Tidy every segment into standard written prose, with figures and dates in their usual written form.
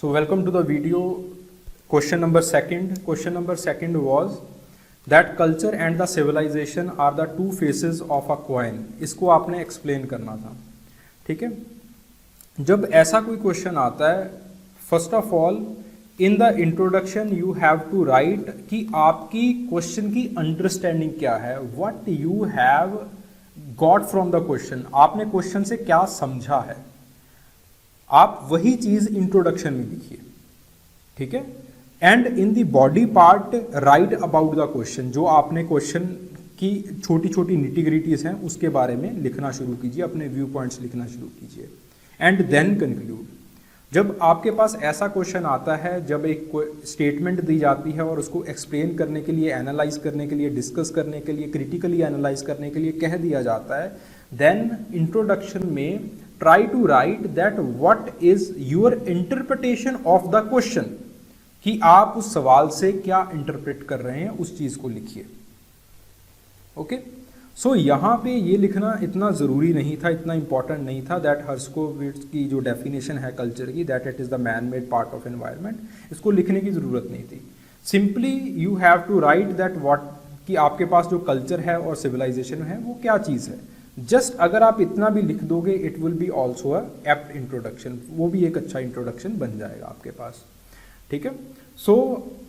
So welcome to the video. Question number second. Question number second was that culture and the civilization are the two faces of a coin. इसको आपने explain करना था, ठीक है। जब ऐसा कोई क्वेश्चन आता है, first of all in the introduction you have to write कि आपकी क्वेश्चन की अंडरस्टैंडिंग क्या है, what you have got from the question, आपने क्वेश्चन से क्या समझा है, आप वही चीज इंट्रोडक्शन में लिखिए, ठीक है। And in the body part right about the question, जो आपने क्वेश्चन की छोटी छोटी निटिग्रिटीज हैं उसके बारे में लिखना शुरू कीजिए, अपने व्यू पॉइंट्स लिखना शुरू कीजिए। And then conclude. जब आपके पास ऐसा क्वेश्चन आता है, जब एक स्टेटमेंट दी जाती है और उसको एक्सप्लेन करने के लिए, एनालाइज करने के लिए, डिस्कस करने के लिए, क्रिटिकली एनालाइज करने के लिए कह दिया जाता है, देन इंट्रोडक्शन में try to write that what is your interpretation of the question, कि आप उस सवाल से क्या इंटरप्रेट कर रहे हैं, उस चीज को लिखिए। ओके, सो यहाँ पे ये लिखना इतना ज़रूरी नहीं था, इतना इंपॉर्टेंट नहीं था। दैट हर्स्कोविट्ज़ की जो डेफिनेशन है कल्चर की, that it is the man made part of environment, इसको लिखने की ज़रूरत नहीं थी। Simply you have to write that what, कि आपके पास जो कल्चर है और सिविलाइजेशन है वो क्या चीज़ है। जस्ट अगर आप इतना भी लिख दोगे, it will be also a apt introduction, वो भी एक अच्छा इंट्रोडक्शन बन जाएगा आपके पास, ठीक है। सो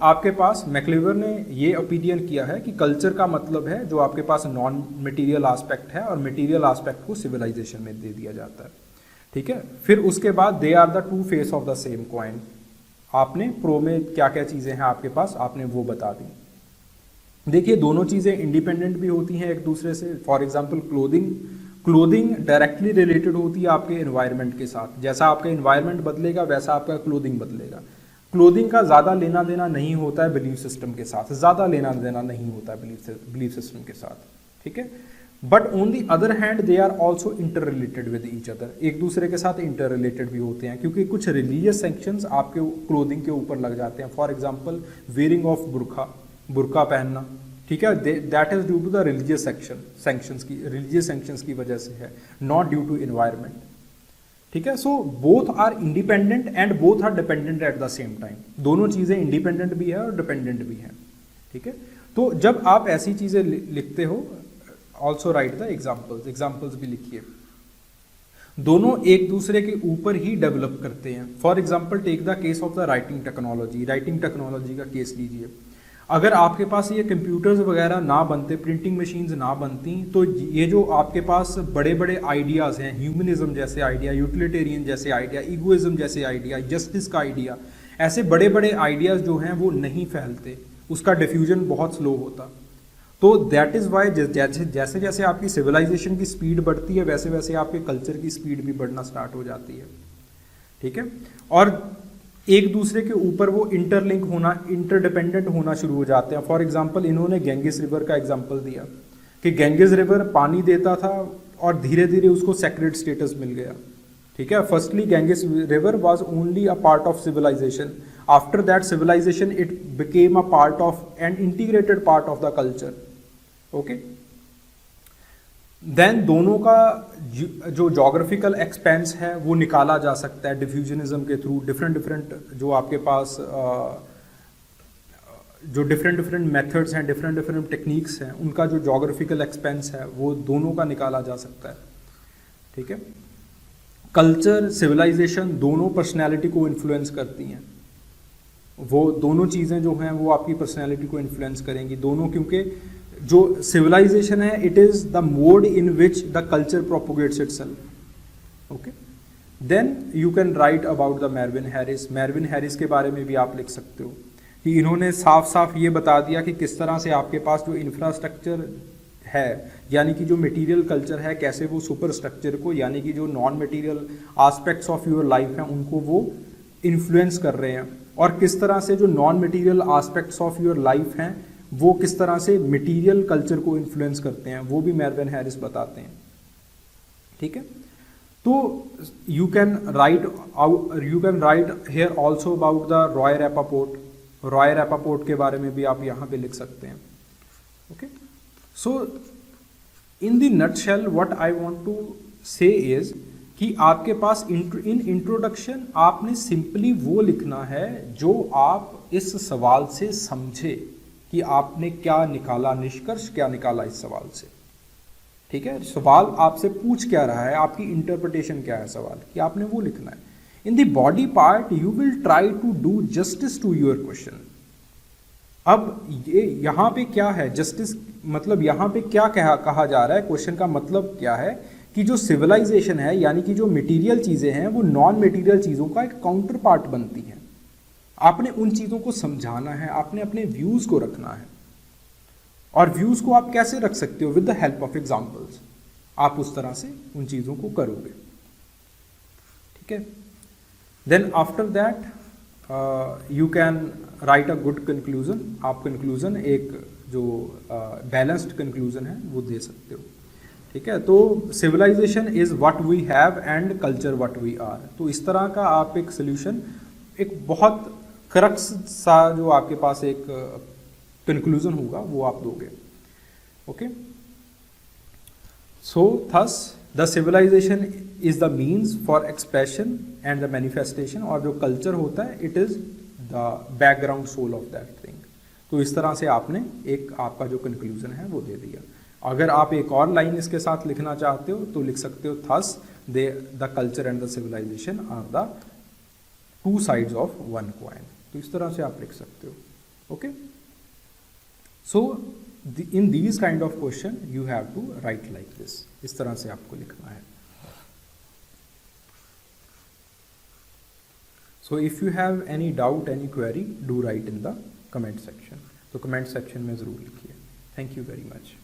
आपके पास मैक्लेवर ने ये ओपिनियन किया है कि कल्चर का मतलब है जो आपके पास नॉन मटेरियल एस्पेक्ट है, और मटेरियल एस्पेक्ट को सिविलाइजेशन में दे दिया जाता है, ठीक है। फिर उसके बाद they are the two face of the same coin, आपने प्रो में क्या क्या चीज़ें हैं आपके पास, आपने वो बता दी। देखिए दोनों चीज़ें इंडिपेंडेंट भी होती हैं एक दूसरे से। For example clothing directly related होती है आपके एनवायरनमेंट के साथ, जैसा आपका एनवायरनमेंट बदलेगा वैसा आपका क्लोथिंग बदलेगा। क्लोथिंग का ज़्यादा लेना देना नहीं होता है बिलीफ सिस्टम के साथ, ज़्यादा लेना देना नहीं होता है बिलीफ सिस्टम के साथ, ठीक है। But on the other hand they are also inter related with each other, एक दूसरे के साथ इंटर रिलेटेड भी होते हैं, क्योंकि कुछ रिलीजियस सेंक्शंस आपके क्लोथिंग के ऊपर लग जाते हैं। फॉर एग्जाम्पल वेयरिंग ऑफ बुरका पहनना, ठीक है, that is due to the religious religious sanctions की वजह से है, नॉट ड्यू टू एनवायरनमेंट, ठीक है। So both are independent and both are dependent at the same time, दोनों चीजें इंडिपेंडेंट भी है और डिपेंडेंट भी है, ठीक है। तो जब आप ऐसी चीजें लिखते हो, ऑल्सो राइट द एग्जाम्पल्स भी लिखिए। दोनों एक दूसरे के ऊपर ही डेवलप करते हैं। For example take the case of the writing technology का केस लीजिए। अगर आपके पास ये कंप्यूटर्स वगैरह ना बनते, प्रिंटिंग मशीन्स ना बनती, तो ये जो आपके पास बड़े बड़े आइडियाज़ हैं, ह्यूमनिज्म जैसे आइडिया, यूटिलिटेरियन जैसे आइडिया, ईगोइज्म जैसे आइडिया, जस्टिस का आइडिया, ऐसे बड़े बड़े आइडियाज़ जो हैं वो नहीं फैलते, उसका डिफ्यूजन बहुत स्लो होता। तो दैट इज़ वाई जैसे जैसे आपकी सिविलाइजेशन की स्पीड बढ़ती है, वैसे वैसे आपके कल्चर की स्पीड भी बढ़ना स्टार्ट हो जाती है, ठीक है। और एक दूसरे के ऊपर वो इंटरलिंक होना, इंटरडिपेंडेंट होना शुरू हो जाते हैं। फॉर एग्जांपल इन्होंने गैंगिस रिवर का एग्जांपल दिया कि गैंगिस रिवर पानी देता था और धीरे धीरे उसको सेक्रेड स्टेटस मिल गया, ठीक है। Firstly Ganges river was only a part of civilization, after that civilization it became a part of and integrated part of the culture, okay. Then दोनों का जो जोग्राफिकल एक्सपेंस है वो निकाला जा सकता है डिफ्यूजनिज्म के थ्रू। डिफरेंट जो आपके पास जो डिफरेंट मेथड्स हैं, डिफरेंट टेक्निक्स हैं, उनका जो जोग्राफिकल एक्सपेंस है वो दोनों का निकाला जा सकता है, ठीक है। कल्चर सिविलाइजेशन दोनों पर्सनैलिटी को इन्फ्लुएंस करती हैं, वो दोनों चीज़ें जो हैं वो आपकी पर्सनैलिटी को इन्फ्लुएंस करेंगी दोनों, क्योंकि जो सिविलाइजेशन है it is the mode in which the culture propagates itself, okay. Then you can write about the Mervin Harris के बारे में भी आप लिख सकते हो कि इन्होंने साफ साफ ये बता दिया कि किस तरह से आपके पास जो इंफ्रास्ट्रक्चर है, यानी कि जो मटेरियल कल्चर है, कैसे वो सुपर स्ट्रक्चर को, यानी कि जो non material aspects of your life हैं उनको वो इन्फ्लुएंस कर रहे हैं, और किस तरह से जो non material aspects of your life हैं वो किस तरह से मटेरियल कल्चर को इन्फ्लुएंस करते हैं, वो भी मेरविन हैरिस बताते हैं, ठीक है। तो you can write here also about the Roy Rappaport के बारे में भी आप यहाँ पे लिख सकते हैं, okay. So in the nutshell what I want to say is कि आपके पास इन इंट्रोडक्शन आपने सिंपली वो लिखना है जो आप इस सवाल से समझे कि आपने क्या निकाला, निष्कर्ष क्या निकाला इस सवाल से। ठीक है, सवाल आपसे पूछ क्या रहा है, आपकी इंटरप्रिटेशन क्या है सवाल की, आपने वो लिखना है। In the body part you will try to do justice to your question. अब ये यहाँ पे क्या है जस्टिस, मतलब यहाँ पे क्या कहा जा रहा है, क्वेश्चन का मतलब क्या है कि जो सिविलाइजेशन है यानी कि जो मटेरियल चीज़ें हैं वो नॉन मटेरियल चीज़ों का एक काउंटर पार्ट बनती हैं। आपने उन चीज़ों को समझाना है, आपने अपने व्यूज़ को रखना है। और व्यूज़ को आप कैसे रख सकते हो? With the help of examples. आप उस तरह से उन चीज़ों को करोगे। ठीक है, then after that you can write a good conclusion. आप कंक्लूजन एक जो बैलेंस्ड कंक्लूजन है वो दे सकते हो। ठीक है, तो civilization is what we have and culture what we are. तो इस तरह का आप एक सोल्यूशन, एक बहुत क्रक्स सा जो आपके पास एक कंक्लूजन होगा वो आप दोगे। Okay, so thus the civilization is the means for expression and the manifestation, और जो कल्चर होता है it is the background soul of that thing. तो इस तरह से आपने एक आपका जो कंक्लूजन है वो दे दिया। अगर आप एक और लाइन इसके साथ लिखना चाहते हो तो लिख सकते हो, thus the culture and the civilization are the two sides of one coin. तो इस तरह से आप लिख सकते हो। Okay, so in these kind of question you have to write like this. इस तरह से आपको लिखना है। So if you have any doubt, any query, do write in the comment section. तो कमेंट सेक्शन में ज़रूर लिखिए। Thank you very much.